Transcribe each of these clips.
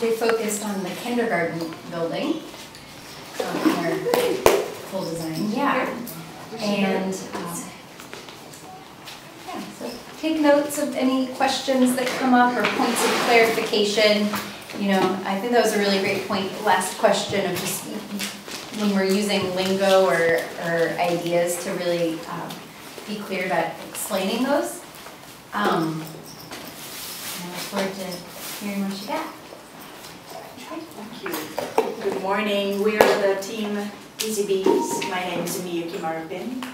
they focused on the kindergarten building in their full design. Yeah. And yeah, so take notes of any questions that come up or points of clarification. You know, I think that was a really great point, last question of just when we're using lingo or ideas to really be clear about explaining those. I look forward to hearing what you got. Thank you. Good morning. We are the team Easy Bees. My name is Miyuki Marvin.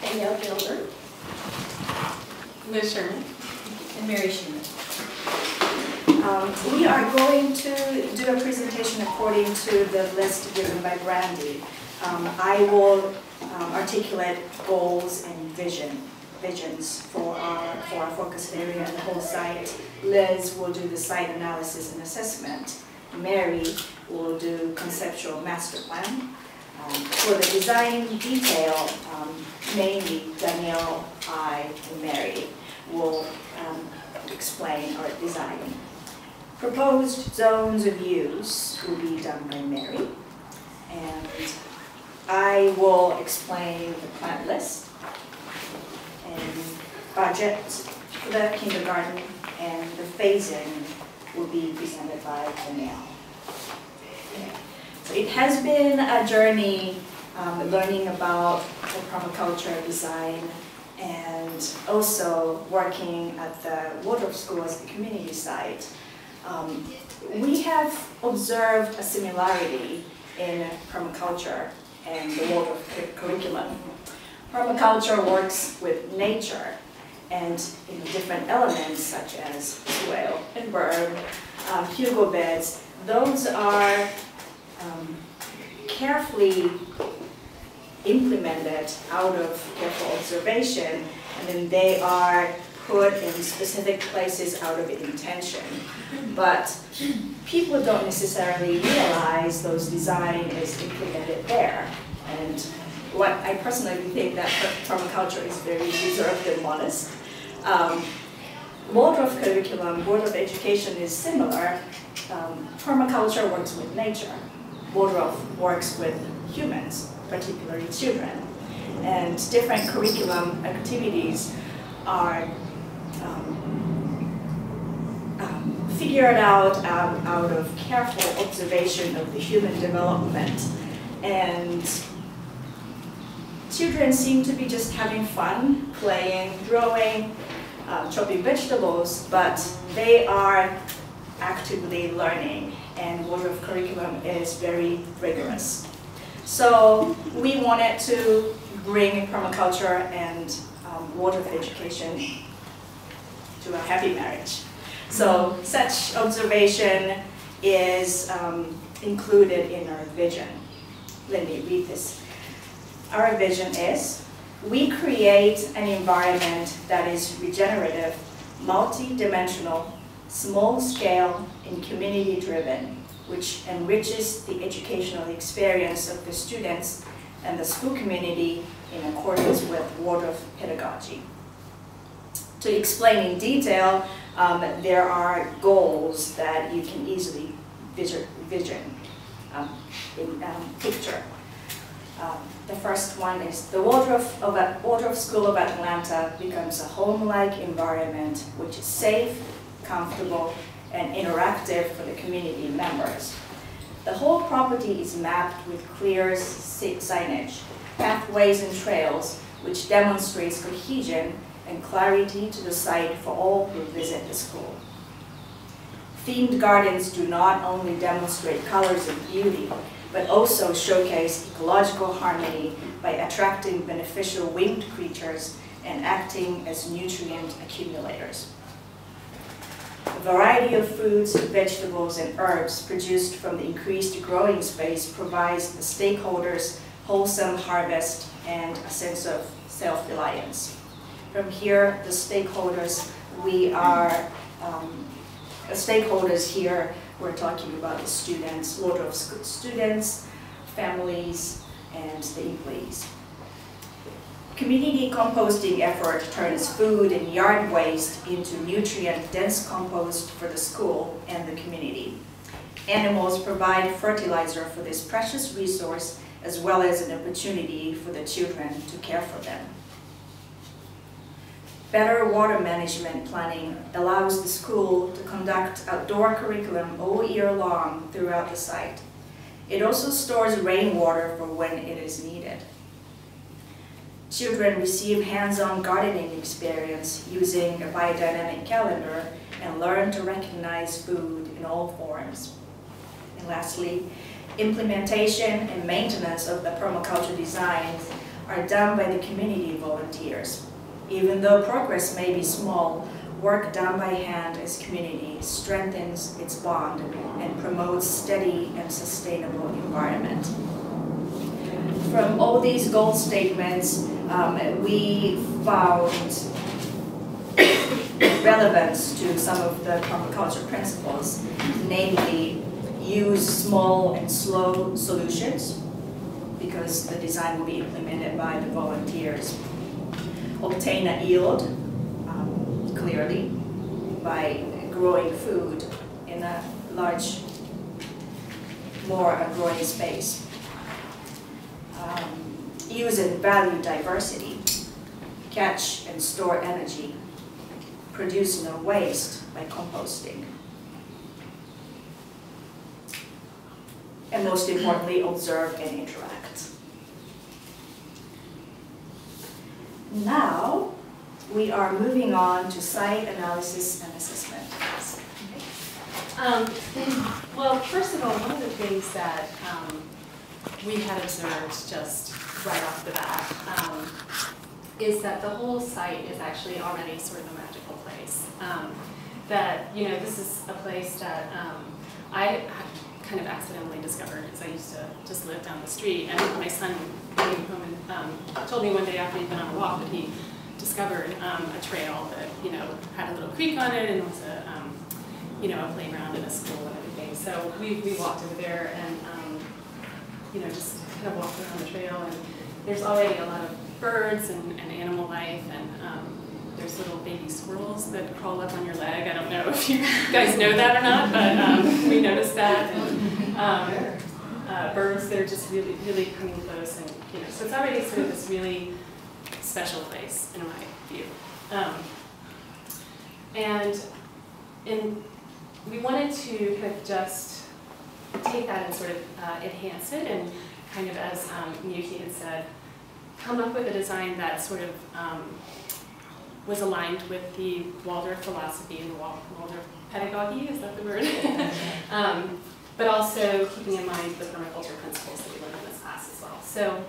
Danielle Gilbert. Liz Sherman. And Mary Schumann. We are going to do a presentation according to the list given by Brandy. I will articulate goals and visions for our focus area and the whole site. Liz will do the site analysis and assessment. Mary will do conceptual master plan. For the design detail, mainly Danielle, I, and Mary will explain our design. Proposed zones of use will be done by Mary, and I will explain the plant list and budget for the kindergarten, and the phasing will be presented by Danielle. Okay. So it has been a journey learning about the permaculture design and also working at the Waldorf School as the community site. We have observed a similarity in permaculture and the Waldorf curriculum. Permaculture works with nature and in different elements such as soil and berm, hugo beds. Those are carefully implemented out of careful observation, and then they are put in specific places out of intention. But people don't necessarily realize those design is implemented there. And what I personally think that permaculture is very reserved and modest. Waldorf curriculum, Waldorf education is similar. Permaculture works with nature. Waldorf works with humans, particularly children. And different curriculum activities are figured out of careful observation of the human development. And children seem to be just having fun, playing, growing, chopping vegetables, but they are actively learning, and Waldorf curriculum is very rigorous. So we wanted to bring permaculture and Waldorf education to a happy marriage. So such observation is included in our vision. Let me read this. Our vision is, we create an environment that is regenerative, multi-dimensional, small-scale, and community-driven, which enriches the educational experience of the students and the school community in accordance with Waldorf pedagogy. To explain in detail, there are goals that you can easily picture. The first one is the Waldorf School of Atlanta becomes a home-like environment which is safe, comfortable, and interactive for the community members. The whole property is mapped with clear signage, pathways and trails, which demonstrates cohesion and clarity to the site for all who visit the school. Themed gardens do not only demonstrate colors and beauty, but also showcase ecological harmony by attracting beneficial winged creatures and acting as nutrient accumulators. A variety of foods, vegetables, and herbs produced from the increased growing space provides the stakeholders wholesome harvest and a sense of self-reliance. From here, the stakeholders, stakeholders here, we're talking about the students, Waldorf students, families, and the employees. Community composting effort turns food and yard waste into nutrient-dense compost for the school and the community. Animals provide fertilizer for this precious resource, as well as an opportunity for the children to care for them. Better water management planning allows the school to conduct outdoor curriculum all year long throughout the site. It also stores rainwater for when it is needed. Children receive hands-on gardening experience using a biodynamic calendar and learn to recognize food in all forms. And lastly, implementation and maintenance of the permaculture designs are done by the community volunteers. Even though progress may be small, work done by hand as community strengthens its bond and promotes steady and sustainable environment. From all these goal statements, we found relevance to some of the permaculture principles, namely use small and slow solutions, because the design will be implemented by the volunteers. Obtain a yield clearly by growing food in a large, more growing space. Use and value diversity, catch and store energy, produce no waste by composting. And most importantly, observe and interact. Now, we are moving on to site analysis and assessment. Well, first of all, one of the things that we had observed just right off the bat is that the whole site is actually already sort of a magical place. That, you know, this is a place that I kind of accidentally discovered because I used to just live down the street, and my son came home and told me one day after he'd been on a walk that he discovered a trail that, you know, had a little creek on it and was a, you know, a playground and a school and everything. So we walked over there and, you know, just kind of walked around the trail, and there's already a lot of birds and animal life, and there's little baby squirrels that crawl up on your leg. I don't know if you guys know that or not, but we noticed that. And birds that are just really, really coming close, and you know, so it's already sort of this really special place in my view. And we wanted to kind of just take that and sort of enhance it, and kind of, as Miyuki had said, come up with a design that sort of was aligned with the Waldorf philosophy and the Waldorf pedagogy, is that the word? But also keeping in mind the permaculture principles that we learned in this class as well. So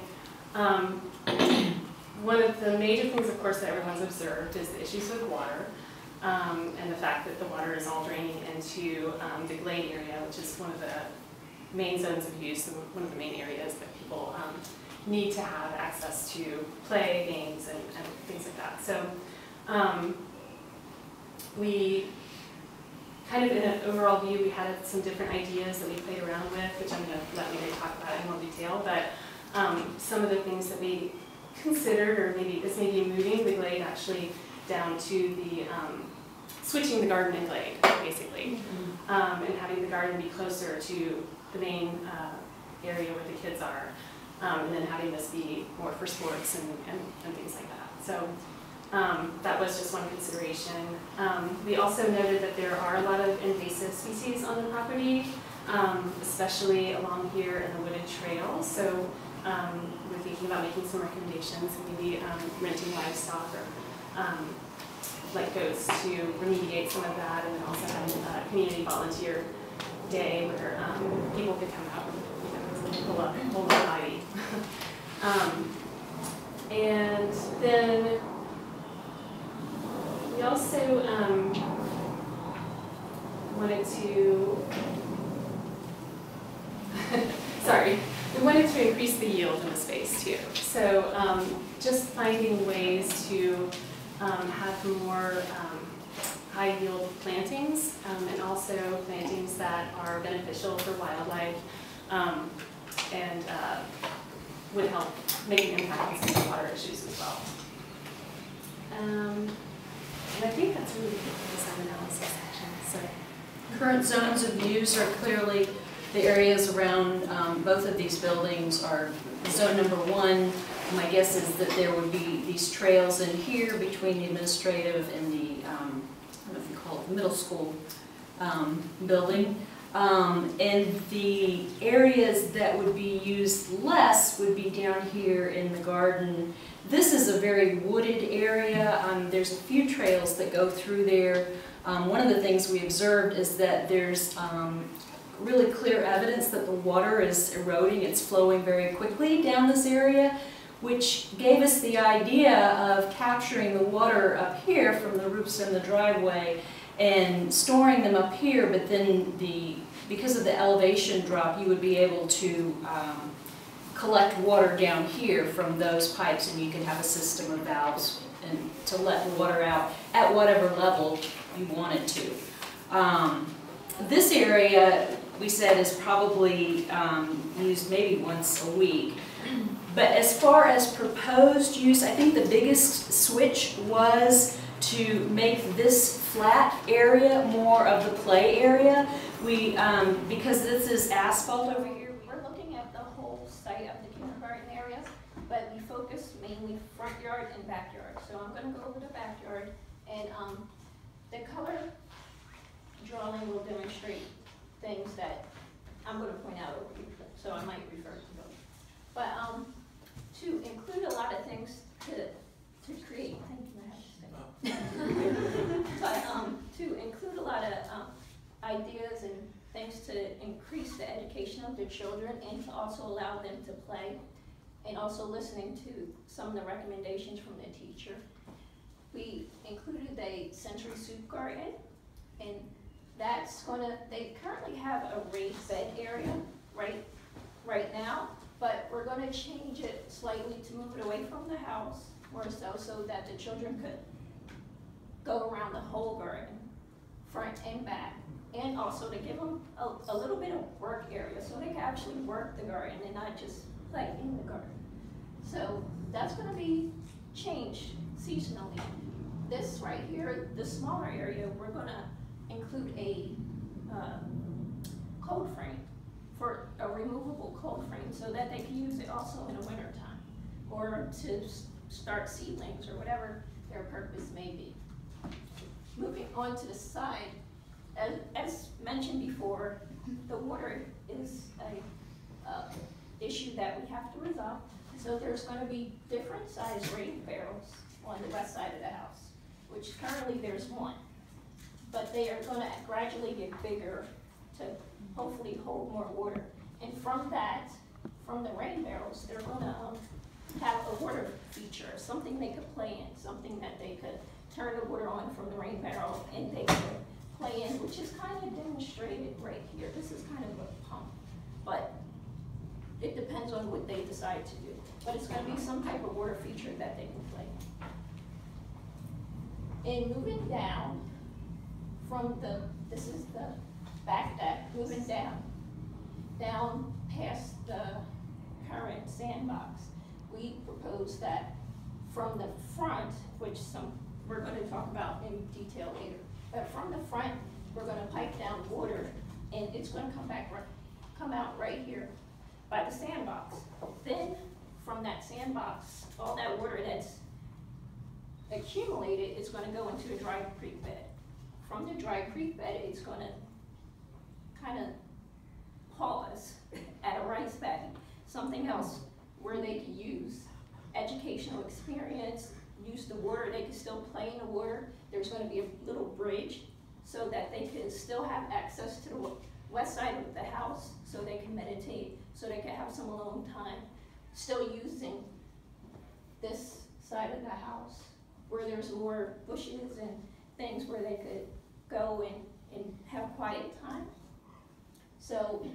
one of the major things, of course, that everyone's observed is the issues with water, and the fact that the water is all draining into the glade area, which is one of the main zones of use, and one of the main areas that people need to have access to play, games, and things like that. So we kind of, in an overall view, we had some different ideas that we played around with, which I'm going to let Mary talk about in more detail, but some of the things that we considered, or maybe this may be moving the glade actually down to the, switching the garden and glade, basically, and having the garden be closer to the main area where the kids are, and then having this be more for sports and things like that. So that was just one consideration. We also noted that there are a lot of invasive species on the property, especially along here in the wooded trail. So we're thinking about making some recommendations, maybe renting livestock or like goats to remediate some of that, and then also having a community volunteer day where people could come out and, you know, pull up ivy. And then we also wanted to, sorry, we wanted to increase the yield in the space too. So just finding ways to have more high yield plantings, and also plantings that are beneficial for wildlife, and would help make an impact on some water issues as well. And I think that's really good for the design analysis section. So, current zones of use are clearly the areas around both of these buildings are zone number 1. My guess is that there would be these trails in here between the administrative and the, I don't know if you call it, middle school building. And the areas that would be used less would be down here in the garden. This is a very wooded area. There's a few trails that go through there. One of the things we observed is that there's really clear evidence that the water is eroding. It's flowing very quickly down this area, which gave us the idea of capturing the water up here from the roofs in the driveway and storing them up here, but then because of the elevation drop, you would be able to collect water down here from those pipes, and you can have a system of valves and to let the water out at whatever level you want it to. This area, we said, is probably used maybe once a week. But as far as proposed use, I think the biggest switch was to make this flat area more of the play area. We, because this is asphalt over here. We're looking at the whole site of the kindergarten areas, but we focus mainly front yard and backyard. So I'm going to go over the backyard, and the color drawing will demonstrate things that I'm going to point out over here. So I might refer to those. But to include a lot of things to create, thank you, I have to say. But to include a lot of ideas and things to increase the education of the children and to also allow them to play, and also listening to some of the recommendations from the teacher. We included a sensory soup garden, and that's they currently have a raised bed area right now, but we're going to change it slightly to move it away from the house or so that the children could go around the whole garden, front and back, and also to give them a little bit of work area so they can actually work the garden and not just play in the garden. So that's going to be changed seasonally. This right here, the smaller area, we're going to include a cold frame, for a removable cold frame, so that they can use it also in the winter time, or to start seedlings or whatever their purpose may be. Moving on to the side, as mentioned before, the water is a issue that we have to resolve. So there's going to be different size rain barrels on the west side of the house, which currently there's one, but they are going to gradually get bigger to hopefully hold more water. And from the rain barrels, they're going to have a water feature, something they could play in, something that they could turn the water on from the rain barrel and they could play in, which is kind of demonstrated right here. This is kind of a pump, but it depends on what they decide to do. But it's going to be some type of water feature that they can play in. And moving down from this is the back deck, moving down past the current sandbox, we propose that from the front, which we're going to talk about in detail later, but from the front, we're going to pipe down water, and it's going to come out right here by the sandbox. Then from that sandbox, all that water that's accumulated is going to go into a dry creek bed. From the dry creek bed, it's going to kind of pause at a rice paddy, something else where they can use educational experience, use the water, they can still play in the water. There's going to be a little bridge so that they can still have access to the west side of the house, so they can meditate, so they can have some alone time, still using this side of the house where there's more bushes and things where they could go and have quiet time. So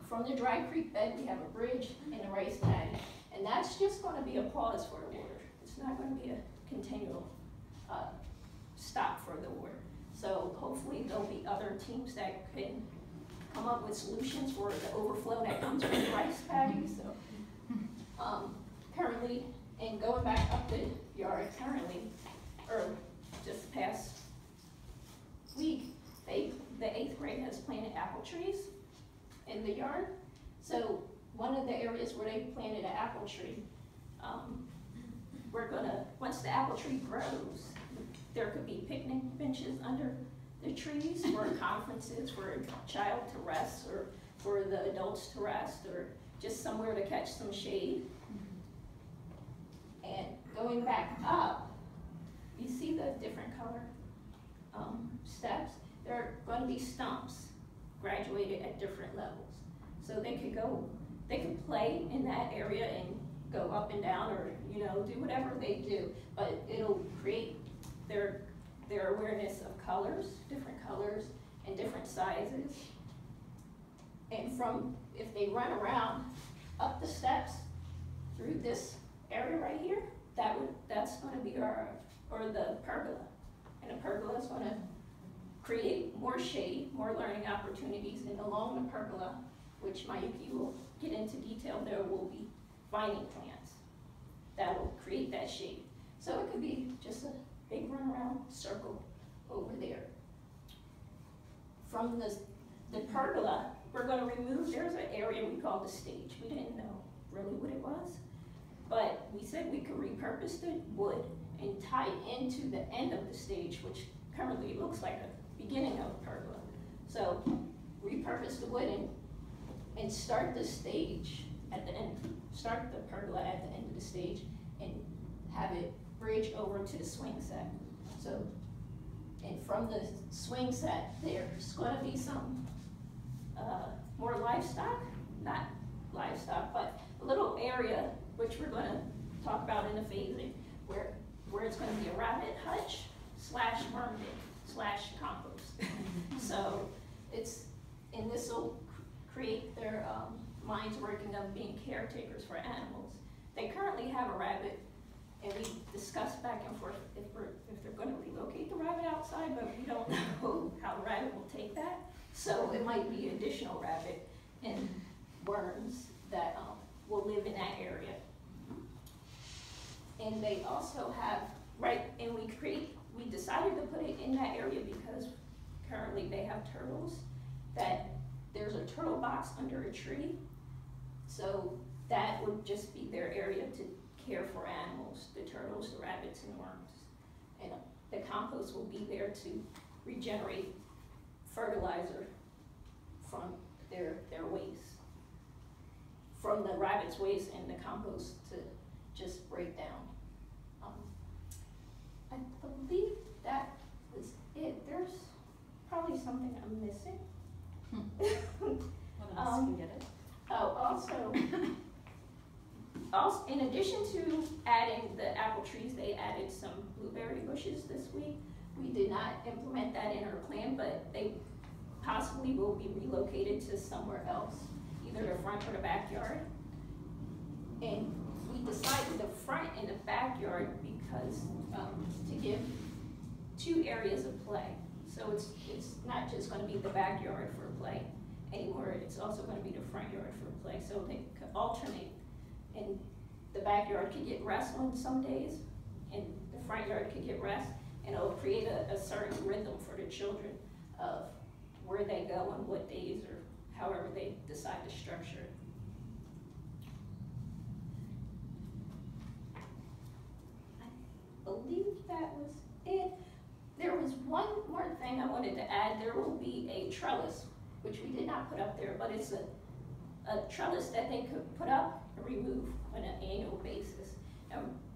from the dry creek bed, we have a bridge and a raised paddy, and that's just going to be a pause for the water. It's not going to be a continual stop for the water. So hopefully there'll be other teams that can come up with solutions for the overflow that comes from the rice paddy. So Currently, and going back up the yard currently, or just past week, the 8th grade has planted apple trees in the yard. So one of the areas where they planted an apple tree, we're gonna, once the apple tree grows, there could be picnic benches under the trees for conferences, for a child to rest, or for the adults to rest, or just somewhere to catch some shade. And going back up, you see the different color steps? There are going to be stumps graduated at different levels. So they could play in that area and go up and down, or do whatever they do, but it'll create their awareness of colors, different colors and different sizes. And if they run around up the steps through this area right here, that's going to be the pergola. And the pergola is going to create more shade, more learning opportunities, and along the pergola, which Mayuki will get into detail, there will be vining plants that will create that shade. So it could be just a big runaround circle over there. From the pergola, we're going to remove, there's an area we call the stage. We didn't know really what it was, but we said we could repurpose the wood and tie it into the end of the stage, which currently looks like a beginning of a pergola. So repurpose the wood and start the stage at the end, start the pergola at the end of the stage and have it bridge over to the swing set. So, and from the swing set, there's going to be some more livestock, not livestock, but a little area which we're going to talk about in the phasing, where it's going to be a rabbit hutch / worm bin / compost. So and this will create their minds working of being caretakers for animals. They currently have a rabbit, and we discussed back and forth if they're going to relocate the rabbit outside, but we don't know how the rabbit will take that. So it might be additional rabbit and worms that will live in that area. And they also have, and we decided to put it in that area because currently they have turtles, that there's a turtle box under a tree. So that would just be their area to care for animals, the turtles, the rabbits, and worms. And the compost will be there to regenerate fertilizer from their waste, from the rabbit's waste and the compost to just break down. I believe that was it. There's probably something I'm missing. What else can get it? Also, in addition to adding the apple trees, they added some blueberry bushes this week. We did not implement that in our plan, but they possibly will be relocated to somewhere else, either the front or the backyard. And we decided the front and the backyard because to give 2 areas of play. So it's not just going to be the backyard for play anymore. It's also going to be the front yard for play. So they could alternate, and the backyard could get rest on some days, and the front yard could get rest, and it'll create a certain rhythm for the children of where they go and what days or however they decide to structure it. I believe that was it. There was one more thing I wanted to add. There will be a trellis, which we did not put up there, but it's a trellis that they could put up and remove on an annual basis.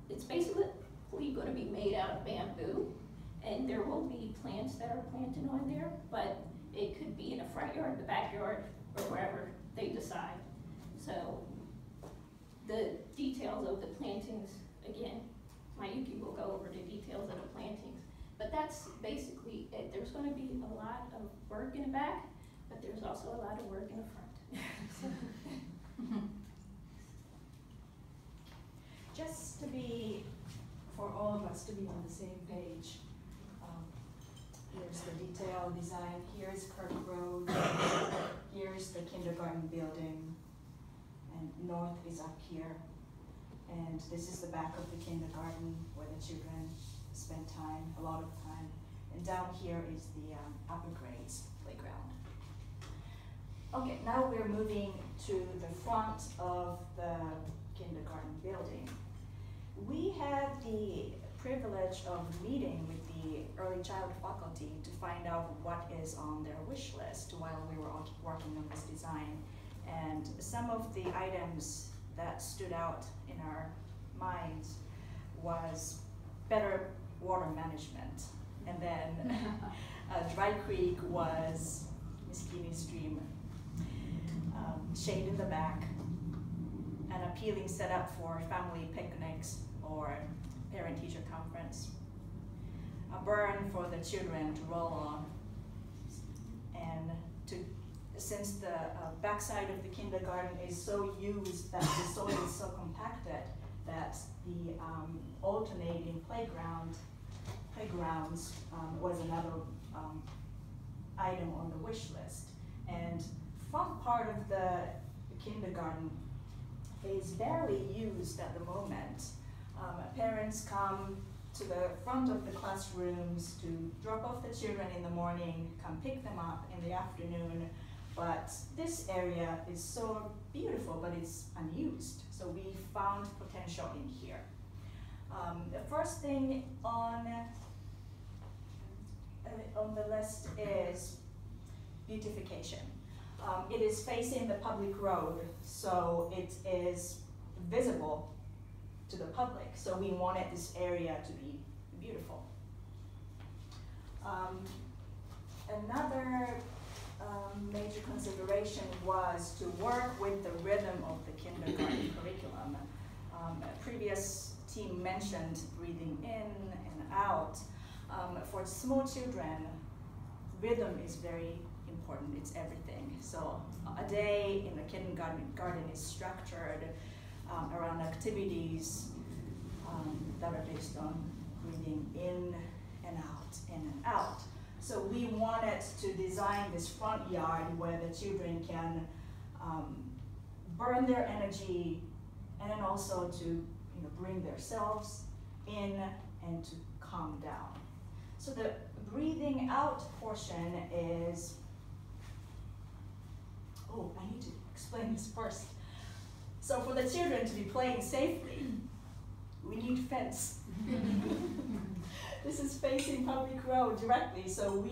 It's basically going to be made out of bamboo, and there will be plants that are planted on there, but it could be in the front yard, the backyard, or wherever they decide. So the details of the plantings, again, Mayuki will go over the details of the plantings. But that's basically it. There's going to be a lot of work in the back, but there's also a lot of work in the front. Just for all of us to be on the same page, here's the detailed design, here's Kirk Road, here's the kindergarten building, and north is up here. And this is the back of the kindergarten where the children spend time, a lot of time. And down here is the upper grades playground. Okay, now we're moving to the front of the kindergarten building. We had the privilege of meeting with the early child faculty to find out what is on their wish list while we were working on this design. And some of the items that stood out in our minds was better water management. And then Dry Creek was Miskini Stream, shade in the back, an appealing setup for family picnics or parent-teacher conference, a burn for the children to roll on, and since the backside of the kindergarten is so used that the soil is so compacted that the alternating playgrounds was another item on the wish list. And front part of the kindergarten is barely used at the moment. Parents come to the front of the classrooms to drop off the children in the morning, come pick them up in the afternoon. But this area is so beautiful, but it's unused. So we found potential in here. The first thing on the list is beautification. It is facing the public road, so it is visible to the public. So we wanted this area to be beautiful. Another major consideration was to work with the rhythm of the kindergarten curriculum. A previous team mentioned breathing in and out. For small children, rhythm is very important, it's everything. So a day in the kindergarten is structured around activities that are based on breathing in and out, in and out. So we wanted to design this front yard where the children can burn their energy and then also to bring themselves in and to calm down. So the breathing out portion is, I need to explain this first. So for the children to be playing safely, we need fence. This is facing public road directly, so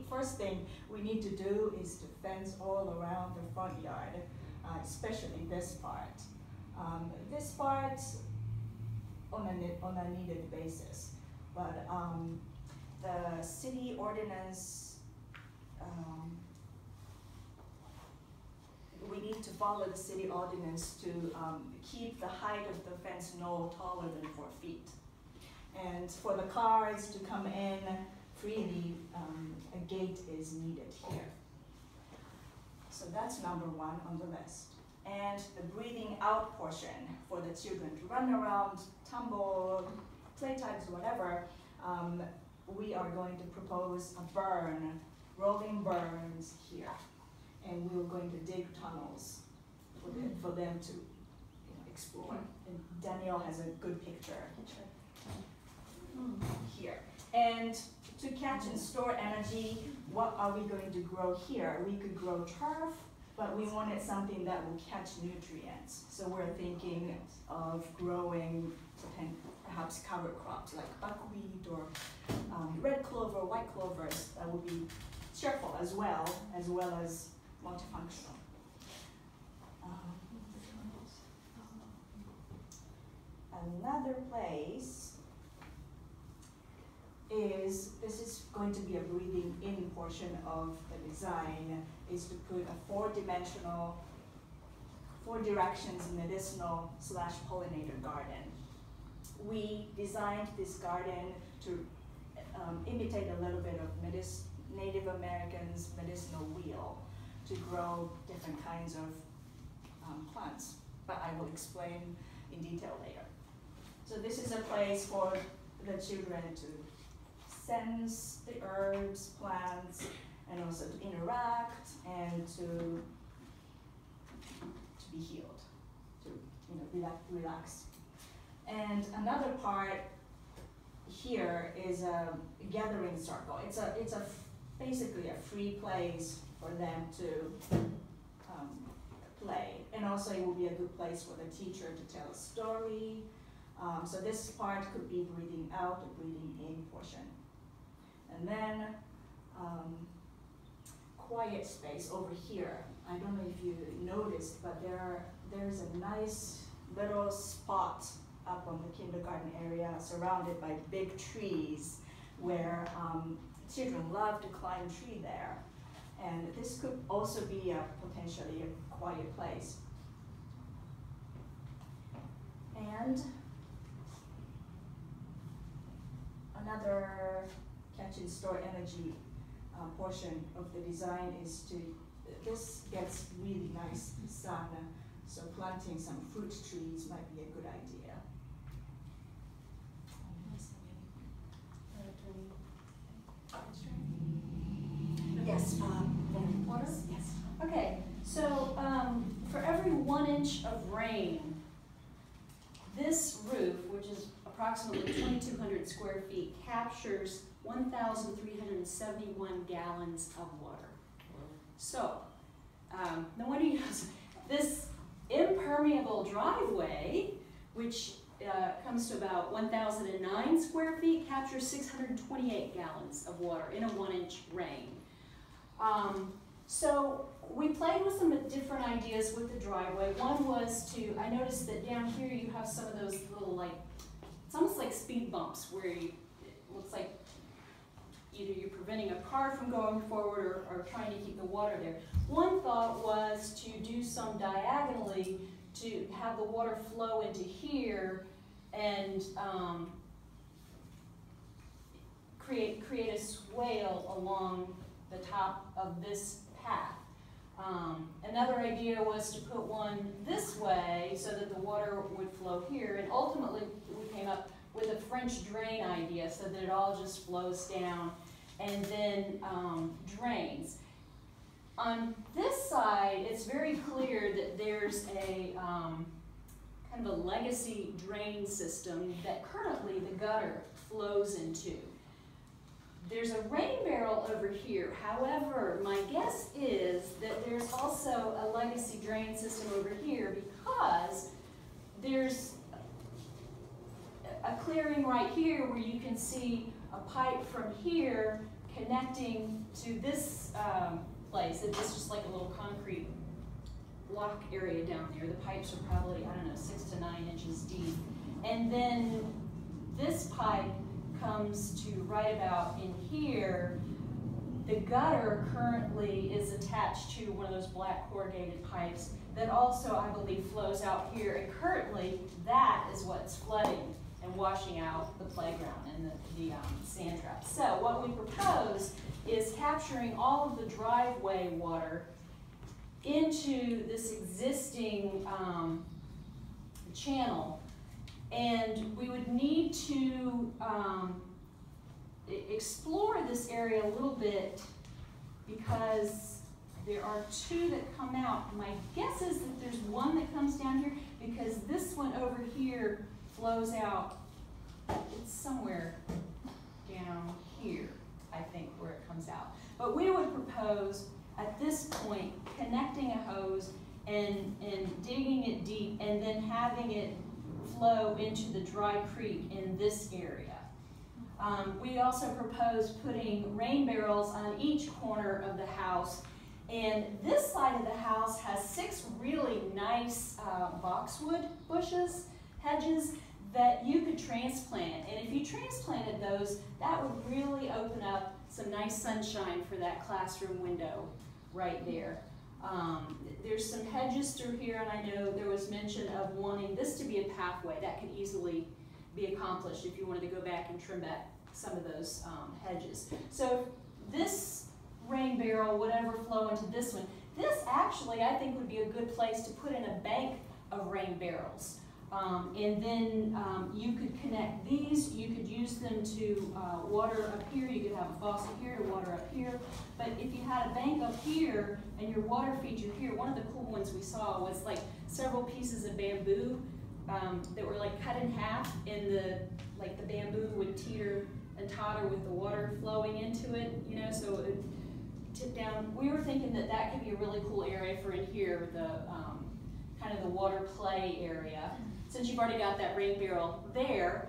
first thing we need to do is to fence all around the front yard, especially this part. This part on a needed basis, but the city ordinance, we need to follow the city ordinance to keep the height of the fence no taller than 4 feet. And for the cars to come in freely, a gate is needed here. So that's number 1 on the list. And the breathing out portion for the children to run around, tumble, playtimes, whatever, we are going to propose a burn, rolling burns here. And we're going to dig tunnels for them to explore. And Danielle has a good picture here. And to catch and store energy, what are we going to grow here? We could grow turf, but we wanted something that will catch nutrients. So we're thinking of growing perhaps cover crops like buckwheat or red clover, white clovers that will be cheerful as well as multifunctional. Another place this is going to be a breathing in portion of the design, is to put a 4-dimensional, 4 directions medicinal / pollinator garden. We designed this garden to imitate a little bit of Native Americans' medicinal wheel to grow different kinds of plants, but I will explain in detail later. So this is a place for the children to sense the herbs, plants, and also to interact and to be healed, to relax. And another part here is a gathering circle. It's basically a free place for them to play. And also it will be a good place for the teacher to tell a story. So this part could be breathing out or breathing in portion. And then quiet space over here. I don't know if you noticed, but there's a nice little spot up on the kindergarten area surrounded by big trees where children love to climb tree there. And this could also be potentially a quiet place. And another catch and store energy portion of the design is this gets really nice sun, so planting some fruit trees might be a good idea. Yes, water? Yes. Okay, so for every 1 inch of rain, this roof, which is approximately 2,200 square feet, captures 1,371 gallons of water. So, no wonder you know, this impermeable driveway, which comes to about 1,009 square feet, captures 628 gallons of water in a 1 inch rain. So we played with some different ideas with the driveway. One was I noticed that down here you have some of those little it's almost like speed bumps where it looks like either you're preventing a car from going forward or trying to keep the water there. One thought was to do some diagonally to have the water flow into here and create a swale along the top of this path. Another idea was to put one this way so that the water would flow here, and ultimately we came up with a French drain idea so that it all just flows down and then drains. On this side, it's very clear that there's a kind of a legacy drain system that currently the gutter flows into. There's a rain barrel over here. However, my guess is that there's also a legacy drain system over here because there's a clearing right here where you can see a pipe from here connecting to this place. It's just like a little concrete block area down there. The pipes are probably, I don't know, 6 to 9 inches deep. And then this pipe comes to right about in here. The gutter currently is attached to one of those black corrugated pipes that also, I believe, flows out here. And currently, that is what's flooding and washing out the playground and the sand traps. So what we propose is capturing all of the driveway water into this existing channel. And we would need to explore this area a little bit because there are two that come out. My guess is that there's one that comes down here because this one over here flows out. It's somewhere down here, I think, where it comes out. But we would propose at this point connecting a hose and digging it deep and then having it flow into the dry creek in this area. We also propose putting rain barrels on each corner of the house, and this side of the house has 6 really nice boxwood bushes, hedges, that you could transplant. And if you transplanted those, that would really open up some nice sunshine for that classroom window right there. There's some hedges through here, and I know there was mention of wanting this to be a pathway. That could easily be accomplished if you wanted to go back and trim back some of those hedges. So this rain barrel would overflow into this one. This actually, I think, would be a good place to put in a bank of rain barrels. And then you could connect these, you could use them to water up here, you could have a faucet here to water up here. But if you had a bank up here and your water feature here, one of the cool ones we saw was like several pieces of bamboo that were like cut in half, and the bamboo would teeter and totter with the water flowing into it, you know, so it would tip down. We were thinking that that could be a really cool area for in here, the kind of the water play area, since you've already got that rain barrel there.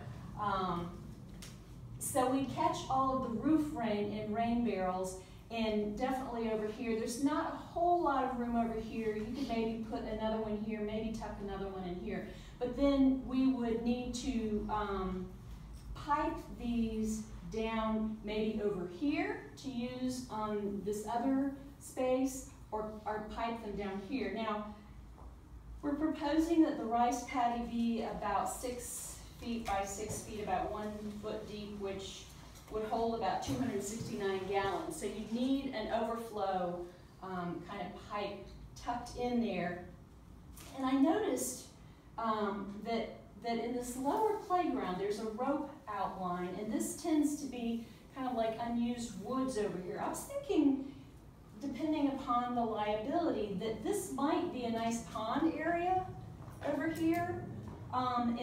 So we catch all of the roof rain in rain barrels, and definitely over here. There's not a whole lot of room over here. You could maybe put another one here, maybe tuck another one in here. But then we would need to pipe these down maybe over here to use on this other space, or pipe them down here. Now, we're proposing that the rice paddy be about 6 feet by 6 feet, about 1 foot deep, which would hold about 269 gallons. So you need an overflow kind of pipe tucked in there. And I noticed that in this lower playground, there's a rope outline, and this tends to be kind of like unused woods over here. I was thinking, depending upon the liability, that this might be a nice pond area over here, and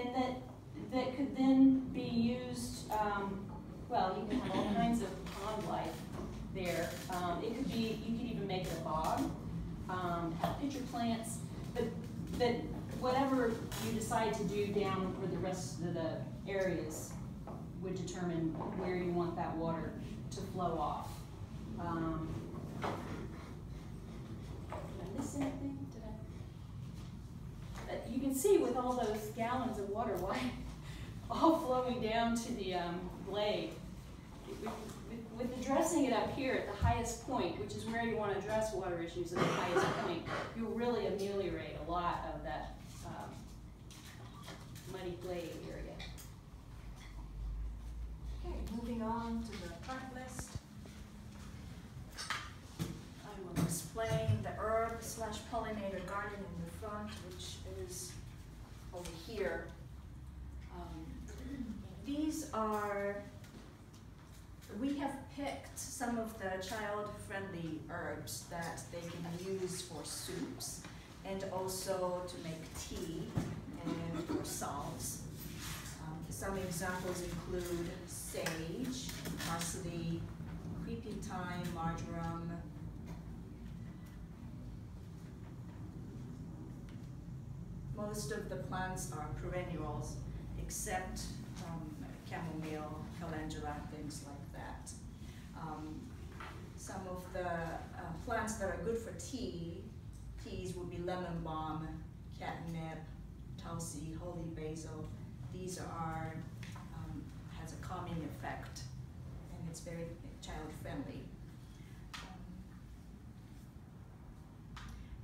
that could then be used, well, you can have all kinds of pond life there. It could be, you could even make it a bog, have pitcher plants, but whatever you decide to do down for the rest of the areas would determine where you want that water to flow off. Did I miss anything? You can see with all those gallons of water, all flowing down to the blade. With addressing it up here at the highest point, which is where you want to address water issues at the highest point, you'll really ameliorate a lot of that muddy blade area. Okay, moving on to the plant list. I will explain the herb/pollinator garden in the front, which is over here. These are, we have picked some of the child-friendly herbs that they can use for soups and also to make tea and for salts. Some examples include sage, parsley, creeping thyme, marjoram. Most of the plants are perennials, except chamomile, calendula, things like that. Some of the plants that are good for teas would be lemon balm, catnip, tulsi, holy basil. These are, has a calming effect, and it's very child friendly.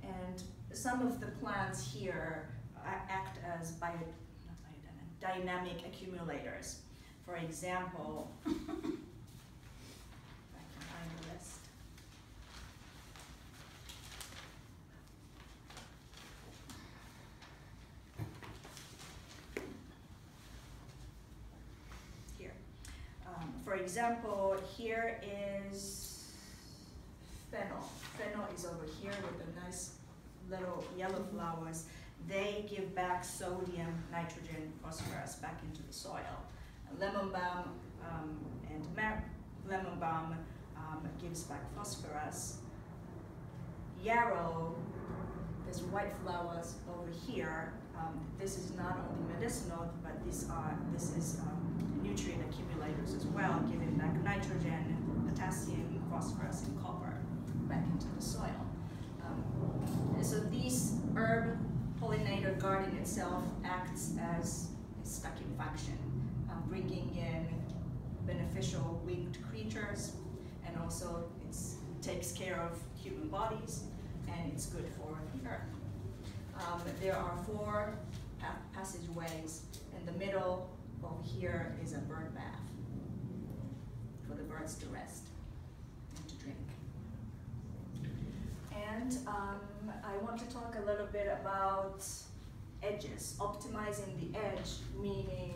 And some of the plants here act as dynamic accumulators. For example, if I can find the list. Here. For example, here is fennel. Fennel is over here with the nice little yellow flowers. They give back sodium, nitrogen, phosphorus back into the soil. Lemon balm lemon balm gives back phosphorus. Yarrow, there's white flowers over here. This is not only medicinal, but this is nutrient accumulators as well, giving back nitrogen, potassium, phosphorus, and copper back into the soil. So these herb pollinator garden itself acts as a stocking function, bringing in beneficial winged creatures, and also it takes care of human bodies, and it's good for the earth. There are 4 passageways. In the middle over here is a bird bath for the birds to rest and to drink. And I want to talk a little bit about edges, optimizing the edge, meaning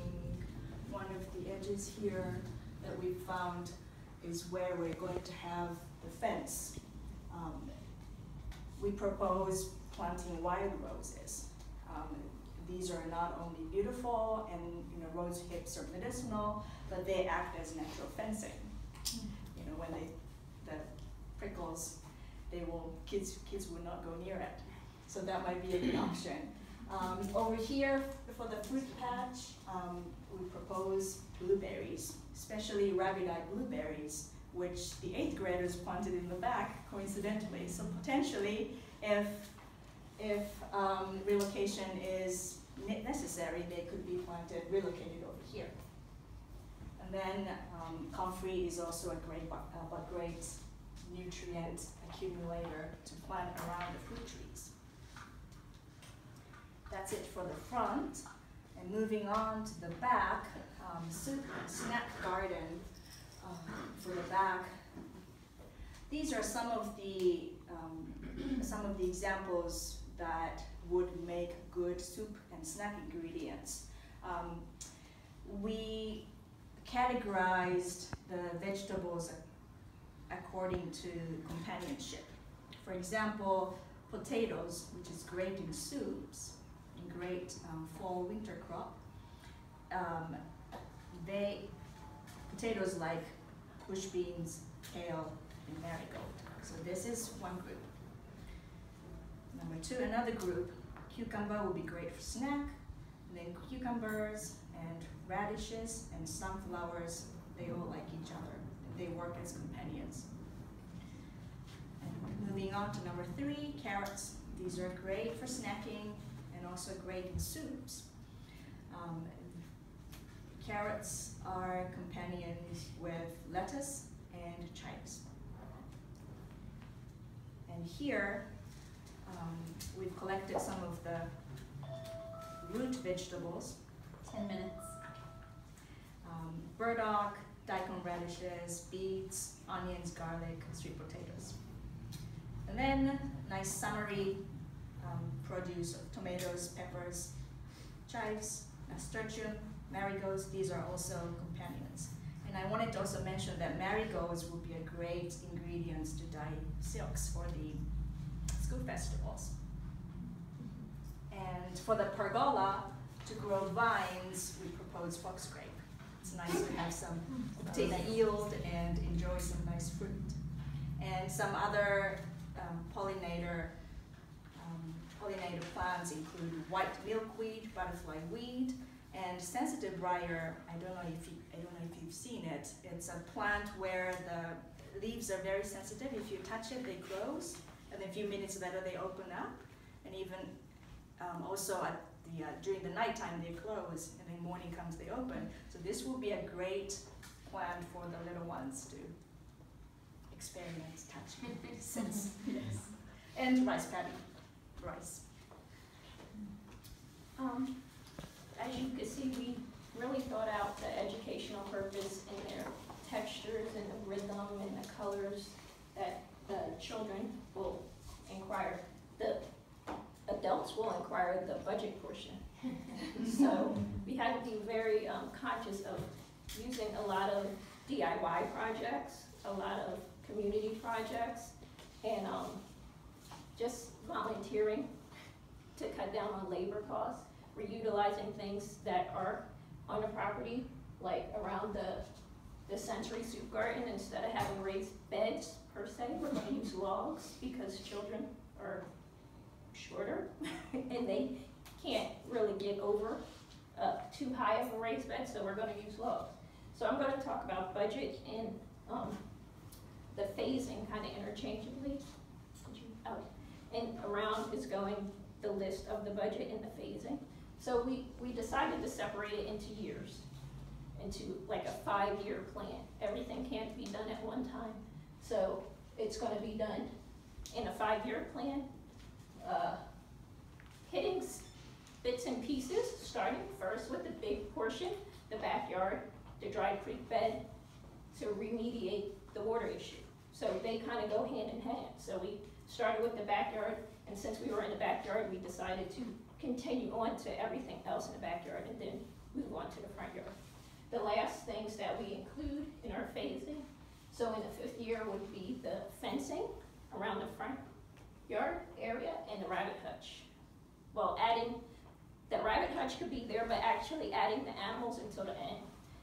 one of the edges here that we found is where we're going to have the fence. We propose planting wild roses. These are not only beautiful and rose hips are medicinal, but they act as natural fencing. When the prickles, kids will not go near it. So that might be a good option. Over here for the fruit patch, we propose blueberries, especially rabbit-eyed blueberries, which the 8th graders planted in the back coincidentally. So potentially, if relocation is necessary, they could be relocated over here. And then comfrey is also a great nutrient accumulator to plant around the fruit trees. That's it for the front. And moving on to the back, snack garden for the back. These are some of the examples that would make good soup and snack ingredients. We categorized the vegetables according to companionship. For example, potatoes, which is great in soups, and great fall-winter crop. Potatoes like bush beans, kale, and marigold. So this is one group. Number 2, another group, cucumber would be great for snack. And then cucumbers and radishes and sunflowers, they all like each other. They work as companions. And moving on to number 3, carrots. These are great for snacking and also great in soups. Carrots are companions with lettuce and chives. And here, we've collected some of the root vegetables. 10 minutes. Burdock, daikon radishes, beets, onions, garlic, sweet potatoes. And then nice summery produce of tomatoes, peppers, chives, nasturtium, marigolds. These are also companions. And I wanted to also mention that marigolds would be a great ingredient to dye silks for the school festivals. And for the pergola, to grow vines, we propose foxgrape. It's nice to have some yield and enjoy some nice fruit. And some other pollinator plants include white milkweed, butterfly weed, and sensitive briar. I don't know if you've seen it. It's a plant where the leaves are very sensitive. If you touch it, they close, and then a few minutes later they open up. And even also during the nighttime they close, and then morning comes they open. So this will be a great plant for the little ones to experience, touch, sense. Yes. And rice paddy, rice. As you can see, we really thought out the educational purpose in their textures and the rhythm and the colors that the children will inquire. The adults will inquire the budget portion. So we had to be very conscious of using a lot of DIY projects, a lot of community projects, and just volunteering to cut down on labor costs. We're utilizing things that are on the property, like around the sensory soup garden. Instead of having raised beds per se, we're going to use logs because children are shorter and they can't really get over too high of a raised bed, so we're going to use logs. So I'm going to talk about budget and the phasing kind of interchangeably. And around is going the list of the budget and the phasing. So we decided to separate it into years, into like a 5-year plan. Everything can't be done at one time. So it's going to be done in a 5-year plan, hitting bits and pieces, starting first with the big portion, the backyard, the dry creek bed, to remediate the water issue. So they kind of go hand in hand. So we started with the backyard, and since we were in the backyard, we decided to continue on to everything else in the backyard and then move on to the front yard. The last things that we include in our phasing, so in the 5th year would be the fencing around the front yard area and the rabbit hutch. Well, adding the rabbit could be there, but actually adding the animals until the end,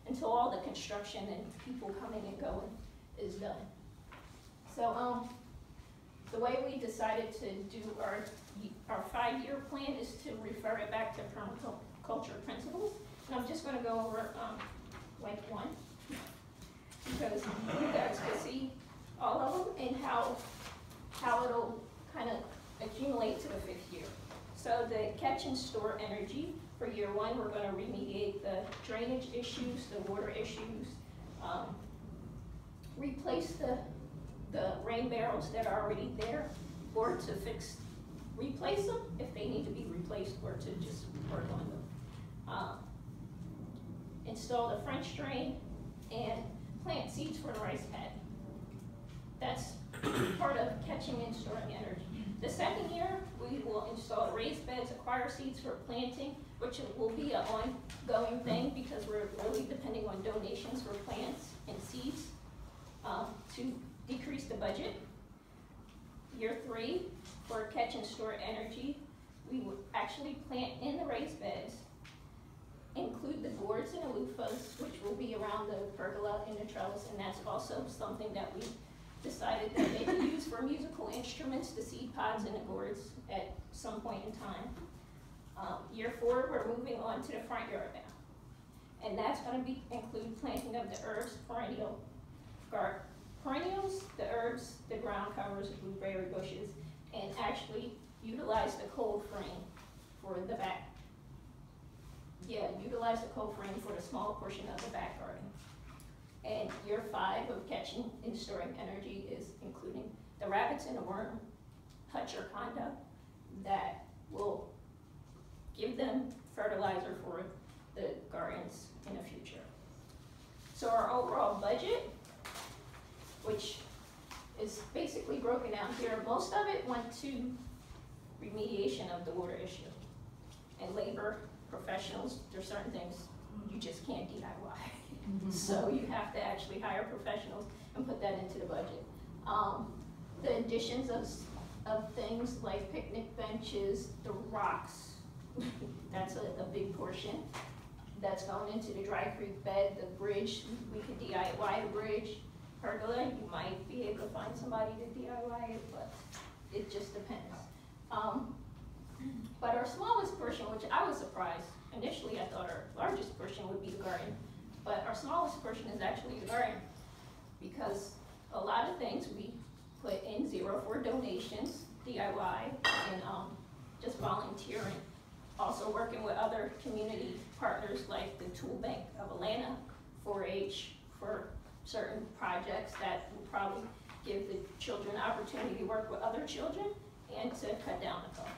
until all the construction and people coming and going is done. So, the way we decided to do our 5-year plan is to refer it back to permaculture principles. And I'm just gonna go over, like one, because you guys can see all of them and how it'll kind of accumulate to the 5th year. So the catch and store energy, for year 1, we're gonna remediate the drainage issues, the water issues, replace the rain barrels that are already there, or to replace them if they need to be replaced, or to just work on them. Install the French drain and plant seeds for the rice paddy. That's part of catching and storing energy. The 2nd year, we will install raised beds, acquire seeds for planting, which will be an ongoing thing because we're really depending on donations for plants and seeds to decrease the budget. Year 3, for catch and store energy, we will actually plant in the raised beds, include the gourds and loofahs, which will be around the pergola and the trellis, and that's also something that we decided that they could use for musical instruments, the seed pods and the gourds at some point in time. Year 4, we're moving on to the front yard now. And that's gonna include planting of the herbs, perennials, the herbs, the ground covers, blueberry bushes, and actually utilize the cold frame for the back. Yeah, utilize the cold frame for the small portion of the back garden. And year 5 of catching and storing energy is including the rabbits and the worm hutch or condo that will give them fertilizer for the gardens in the future. So our overall budget, which is basically broken down here, most of it went to remediation of the water issue. And labor, professionals, there's certain things you just can't DIY. So you have to actually hire professionals and put that into the budget. The additions of things like picnic benches, the rocks, that's a big portion. That's going into the Dry Creek bed, the bridge, we could DIY the bridge. Pergola, you might be able to find somebody to DIY it, but it just depends. But our smallest portion, which I was surprised, initially I thought our largest portion would be the garden, but our smallest portion is actually the garden, because a lot of things we put in 0 for donations, DIY, and just volunteering. Also working with other community partners like the Tool Bank of Atlanta, 4-H, for certain projects that will probably give the children opportunity to work with other children and to cut down the cost.